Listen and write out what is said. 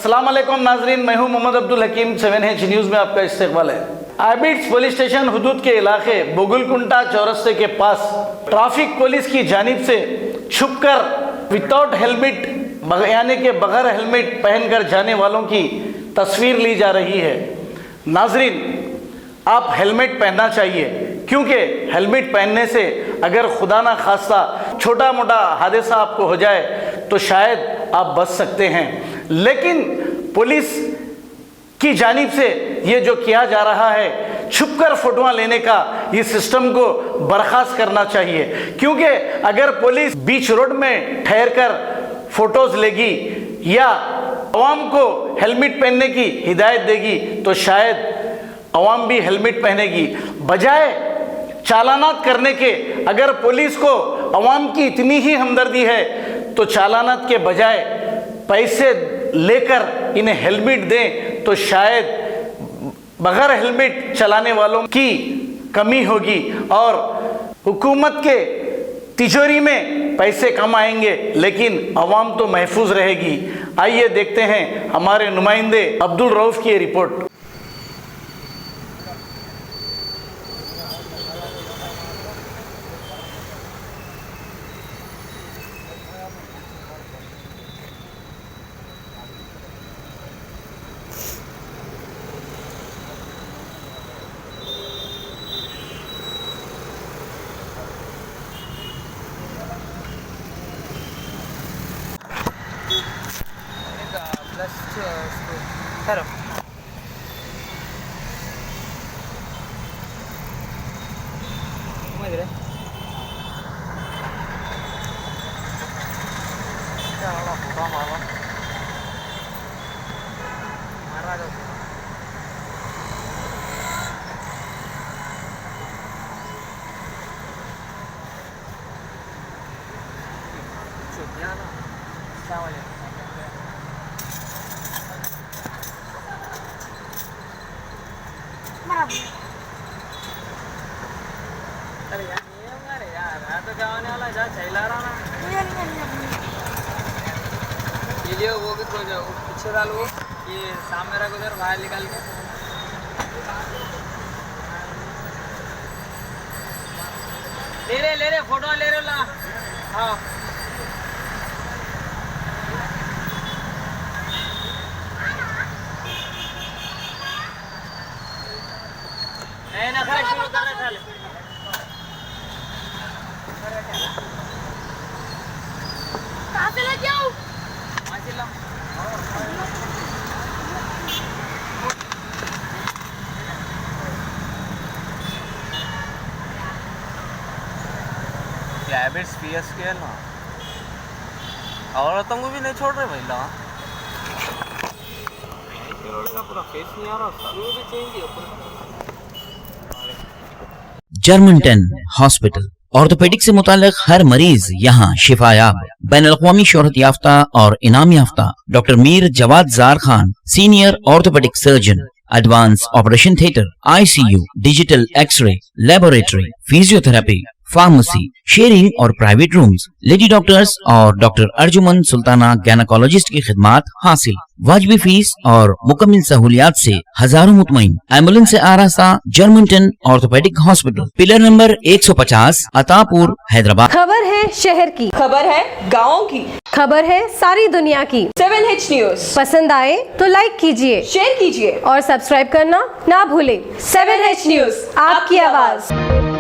अस्सलाम वालेकुम नाजरीन, मैं हूं मोहम्मद अब्दुल हकीम। 7H न्यूज़ में आपका इस्तकबाल है। आबिड्स पुलिस स्टेशन हुदूद के इलाके बुगुलकुंटा चौरस्ते के पास ट्रैफिक पुलिस की जानिब से छुपकर विदाउट हेलमेट यानी कि बगैर हेलमेट पहनकर जाने वालों की तस्वीर ली जा रही है। नाजरीन, आप हेलमेट पहनना चाहिए, क्योंकि हेलमेट पहनने से अगर खुदा ना खास्ता छोटा मोटा हादसा आपको हो जाए तो शायद आप बच सकते हैं। लेकिन पुलिस की जानिब से ये जो किया जा रहा है छुपकर फोटोआं लेने का, ये सिस्टम को बर्खास्त करना चाहिए। क्योंकि अगर पुलिस बीच रोड में ठहर कर फोटोज लेगी या अवाम को हेलमेट पहनने की हिदायत देगी तो शायद अवाम भी हेलमेट पहनेगी। बजाय चालानात करने के, अगर पुलिस को अवाम की इतनी ही हमदर्दी है तो चालानात के बजाय पैसे लेकर इन्हें हेलमेट दें तो शायद बगैर हेलमेट चलाने वालों की कमी होगी और हुकूमत के तिजोरी में पैसे कम आएंगे, लेकिन अवाम तो महफूज रहेगी। आइए देखते हैं हमारे नुमाइंदे अब्दुल रऊफ की रिपोर्ट। Claro. Muy bien. अरे यार ये हमारे यार तो जाने वाला जा चला रहा ना ये वो भी तो जो पीछे डाल वो ये सामने रख उधर बाहर निकाल के ले रे फोटो ले रे ला। हाँ ना शुरू कर रहे थे। कहाँ से लेके आऊँ? वहाँ से ला। हैबिट्स पीएस के ना औरतों को भी नहीं छोड़ रहे भाई ला। का पूरा फेस नहीं आ रहा, वो भी चेंज है। जर्मनटन हॉस्पिटल ऑर्थोपेडिक से मुताल्लिक हर मरीज यहाँ शिफायाब। बैनुल-अक़वामी शोहरत याफ्ता और इनाम याफ्ता doctor Mir Jawad Zar Khan, senior orthopaedic surgeon, advance operation theatre, ICU, digital x-ray, laboratory, physiotherapy, pharmacy, sharing और प्राइवेट रूम्स, लेडी डॉक्टर्स और डॉक्टर अर्जुमन सुल्ताना गैनाकोलॉजिस्ट की खिदमात हासिल। वाजबी फीस और मुकम्मल सहूलियात से हजारों मुतमईन। एम्बुलेंस से आरास्ता Germanton orthopaedic hospital, pillar number 150, Attapur, Hyderabad. खबर है शहर की, खबर है गाँव की, खबर है सारी दुनिया की। 7H न्यूज़ पसंद आए तो लाइक कीजिए, शेयर कीजिए और सब्सक्राइब करना ना भूलें। 7H न्यूज़, आपकी आवाज।